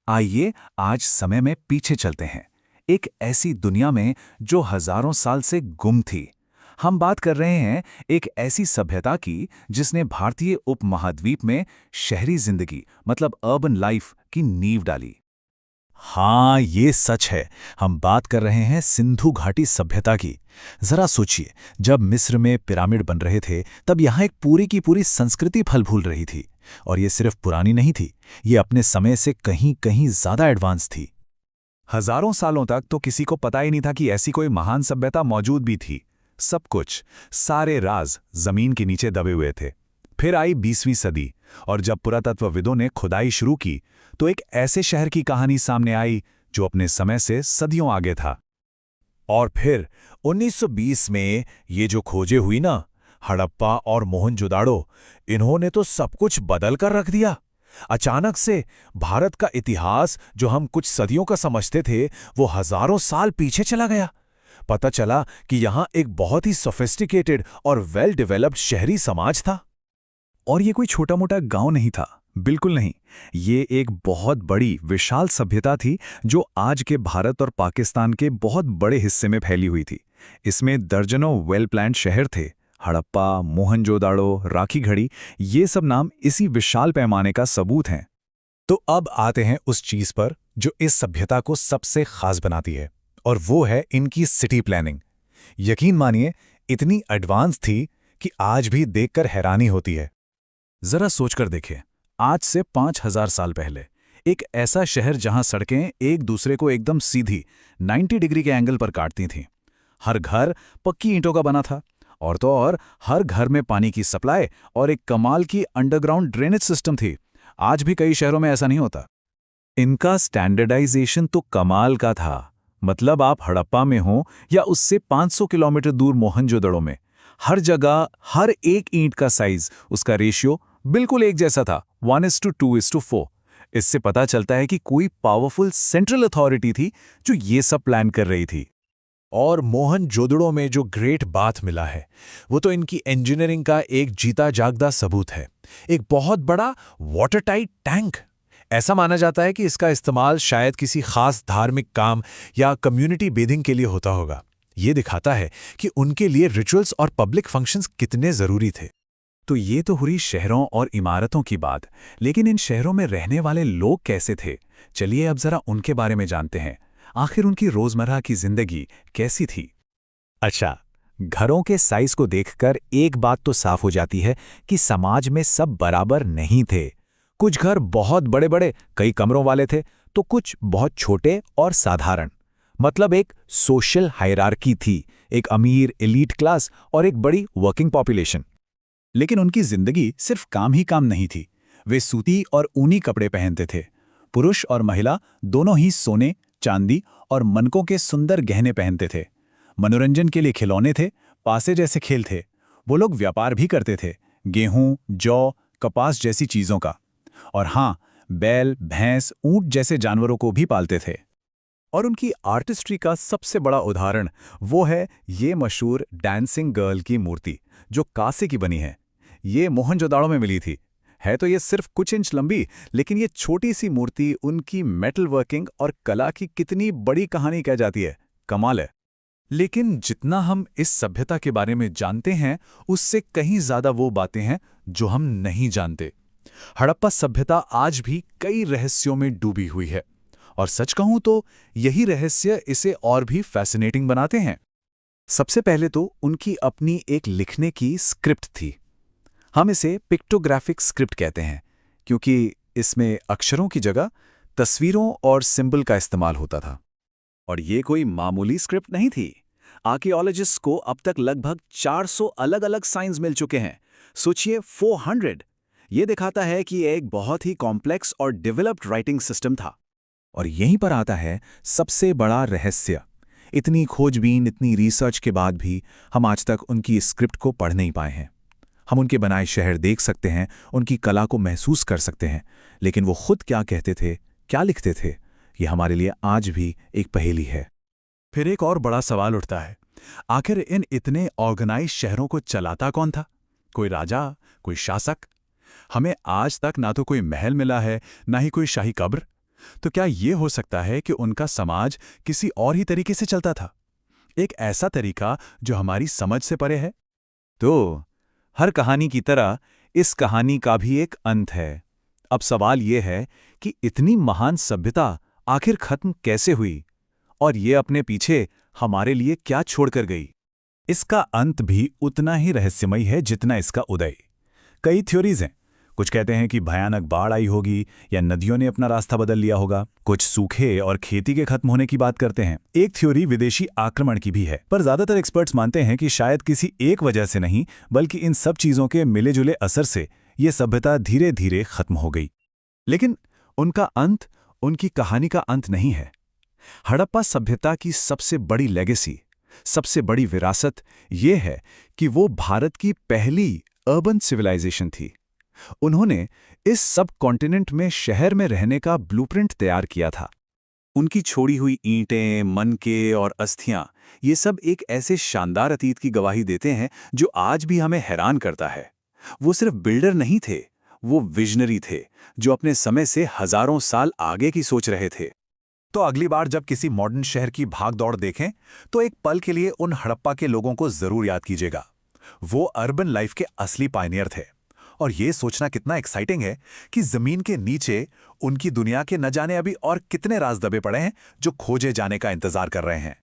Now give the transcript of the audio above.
आइए आज समय में पीछे चलते हैं, एक ऐसी दुनिया में जो हजारों साल से गुम थी। हम बात कर रहे हैं एक ऐसी सभ्यता की जिसने भारतीय उपमहाद्वीप में शहरी जिंदगी मतलब अर्बन लाइफ की नींव डाली। हाँ, ये सच है। हम बात कर रहे हैं सिंधु घाटी सभ्यता की। जरा सोचिए, जब मिस्र में पिरामिड बन रहे थे तब यहाँ एक पूरी की पूरी संस्कृति फल फूल रही थी। और ये सिर्फ पुरानी नहीं थी, ये अपने समय से कहीं कहीं ज्यादा एडवांस थी। हजारों सालों तक तो किसी को पता ही नहीं था कि ऐसी कोई महान सभ्यता मौजूद भी थी। सब कुछ, सारे राज जमीन के नीचे दबे हुए थे। फिर आई 20वीं सदी, और जब पुरातत्वविदों ने खुदाई शुरू की तो एक ऐसे शहर की कहानी सामने आई जो अपने समय से सदियों आगे था। और फिर 1920 में ये जो खोजें हुई ना, हड़प्पा और मोहनजोदाड़ो, इन्होंने तो सब कुछ बदल कर रख दिया। अचानक से भारत का इतिहास जो हम कुछ सदियों का समझते थे वो हजारों साल पीछे चला गया। पता चला कि यहाँ एक बहुत ही सोफिस्टिकेटेड और वेल डेवलप्ड शहरी समाज था। और ये कोई छोटा मोटा गांव नहीं था, बिल्कुल नहीं। ये एक बहुत बड़ी विशाल सभ्यता थी जो आज के भारत और पाकिस्तान के बहुत बड़े हिस्से में फैली हुई थी। इसमें दर्जनों वेल प्लान्ड शहर थे। हड़प्पा, मोहनजोदाड़ो, राखीगढ़ी, ये सब नाम इसी विशाल पैमाने का सबूत हैं। तो अब आते हैं उस चीज पर जो इस सभ्यता को सबसे खास बनाती है, और वो है इनकी सिटी प्लानिंग। यकीन मानिए, इतनी एडवांस थी कि आज भी देखकर हैरानी होती है। जरा सोचकर देखें, आज से 5000 साल पहले एक ऐसा शहर जहां सड़कें एक दूसरे को एकदम सीधी 90 डिग्री के एंगल पर काटती थीं। हर घर पक्की ईंटों का बना था, और तो और हर घर में पानी की सप्लाई और एक कमाल की अंडरग्राउंड ड्रेनेज सिस्टम थी। आज भी कई शहरों में ऐसा नहीं होता। इनका स्टैंडर्डाइजेशन तो कमाल का था। मतलब आप हड़प्पा में हो या उससे 500 किलोमीटर दूर मोहनजोदड़ो में, हर जगह हर एक ईंट का साइज, उसका रेशियो बिल्कुल एक जैसा था, 1:2:4। इससे पता चलता है कि कोई पावरफुल सेंट्रल अथॉरिटी थी जो ये सब प्लान कर रही थी। और मोहनजोदड़ो में जो ग्रेट बात मिला है वो तो इनकी इंजीनियरिंग का एक जीता जागता सबूत है। एक बहुत बड़ा वाटर टाइट टैंक। ऐसा माना जाता है कि इसका इस्तेमाल शायद किसी खास धार्मिक काम या कम्युनिटी बेथिंग के लिए होता होगा। ये दिखाता है कि उनके लिए रिचुअल्स और पब्लिक फंक्शंस कितने जरूरी थे। तो ये तो हुई शहरों और इमारतों की बात, लेकिन इन शहरों में रहने वाले लोग कैसे थे? चलिए अब जरा उनके बारे में जानते हैं। आखिर उनकी रोजमर्रा की जिंदगी कैसी थी? अच्छा, घरों के साइज को देखकर एक बात तो साफ हो जाती है कि समाज में सब बराबर नहीं थे। कुछ घर बहुत बड़े बड़े कई कमरों वाले थे, तो कुछ बहुत छोटे और साधारण। मतलब एक सोशल हायरार्की थी, एक अमीर एलीट क्लास और एक बड़ी वर्किंग पॉपुलेशन। लेकिन उनकी जिंदगी सिर्फ काम ही काम नहीं थी। वे सूती और ऊनी कपड़े पहनते थे। पुरुष और महिला दोनों ही सोने, चांदी और मनकों के सुंदर गहने पहनते थे। मनोरंजन के लिए खिलौने थे, पासे जैसे खेल थे। वो लोग व्यापार भी करते थे, गेहूं, जौ, कपास जैसी चीजों का। और हाँ, बैल, भैंस, ऊंट जैसे जानवरों को भी पालते थे। और उनकी आर्टिस्ट्री का सबसे बड़ा उदाहरण वो है ये मशहूर डांसिंग गर्ल की मूर्ति, जो कांसे की बनी है। ये मोहनजोदाड़ो में मिली थी। है तो ये सिर्फ कुछ इंच लंबी, लेकिन ये छोटी सी मूर्ति उनकी मेटल वर्किंग और कला की कितनी बड़ी कहानी कह जाती है। कमाल है। लेकिन जितना हम इस सभ्यता के बारे में जानते हैं, उससे कहीं ज्यादा वो बातें हैं जो हम नहीं जानते। हड़प्पा सभ्यता आज भी कई रहस्यों में डूबी हुई है, और सच कहूं तो यही रहस्य इसे और भी फैसिनेटिंग बनाते हैं। सबसे पहले तो उनकी अपनी एक लिखने की स्क्रिप्ट थी। हम इसे पिक्टोग्राफिक स्क्रिप्ट कहते हैं, क्योंकि इसमें अक्षरों की जगह तस्वीरों और सिंबल का इस्तेमाल होता था। और ये कोई मामूली स्क्रिप्ट नहीं थी। आर्कियोलॉजिस्ट्स को अब तक लगभग 400 अलग-अलग साइंस मिल चुके हैं। सोचिए, 400। ये दिखाता है कि एक बहुत ही कॉम्प्लेक्स और डेवलप्ड राइटिंग सिस्टम था। और यहीं पर आता है सबसे बड़ा रहस्य। इतनी खोजबीन, इतनी रिसर्च के बाद भी हम आज तक उनकी स्क्रिप्ट को पढ़ नहीं पाए हैं। हम उनके बनाए शहर देख सकते हैं, उनकी कला को महसूस कर सकते हैं, लेकिन वो खुद क्या कहते थे, क्या लिखते थे, ये हमारे लिए आज भी एक पहेली है। फिर एक और बड़ा सवाल उठता है, आखिर इन इतने ऑर्गेनाइज शहरों को चलाता कौन था? कोई राजा, कोई शासक? हमें आज तक ना तो कोई महल मिला है, ना ही कोई शाही कब्र। तो क्या ये हो सकता है कि उनका समाज किसी और ही तरीके से चलता था? एक ऐसा तरीका जो हमारी समझ से परे है? तो हर कहानी की तरह इस कहानी का भी एक अंत है। अब सवाल ये है कि इतनी महान सभ्यता आखिर खत्म कैसे हुई और ये अपने पीछे हमारे लिए क्या छोड़कर गई। इसका अंत भी उतना ही रहस्यमयी है जितना इसका उदय। कई थ्योरीज हैं। कुछ कहते हैं कि भयानक बाढ़ आई होगी या नदियों ने अपना रास्ता बदल लिया होगा। कुछ सूखे और खेती के खत्म होने की बात करते हैं। एक थ्योरी विदेशी आक्रमण की भी है, पर ज्यादातर एक्सपर्ट्स मानते हैं कि शायद किसी एक वजह से नहीं, बल्कि इन सब चीजों के मिले जुले असर से ये सभ्यता धीरे धीरे खत्म हो गई। लेकिन उनका अंत उनकी कहानी का अंत नहीं है। हड़प्पा सभ्यता की सबसे बड़ी लेगेसी, सबसे बड़ी विरासत ये है कि वो भारत की पहली अर्बन सिविलाइजेशन थी। उन्होंने इस सब कॉन्टिनेंट में शहर में रहने का ब्लूप्रिंट तैयार किया था। उनकी छोड़ी हुई ईंटें, मनके और अस्थियां, ये सब एक ऐसे शानदार अतीत की गवाही देते हैं जो आज भी हमें हैरान करता है। वो सिर्फ बिल्डर नहीं थे, वो विजनरी थे जो अपने समय से हजारों साल आगे की सोच रहे थे। तो अगली बार जब किसी मॉडर्न शहर की भागदौड़ देखें, तो एक पल के लिए उन हड़प्पा के लोगों को जरूर याद कीजिएगा। वो अर्बन लाइफ के असली पायनियर थे। और ये सोचना कितना एक्साइटिंग है कि जमीन के नीचे उनकी दुनिया के न जाने अभी और कितने राज दबे पड़े हैं जो खोजे जाने का इंतजार कर रहे हैं।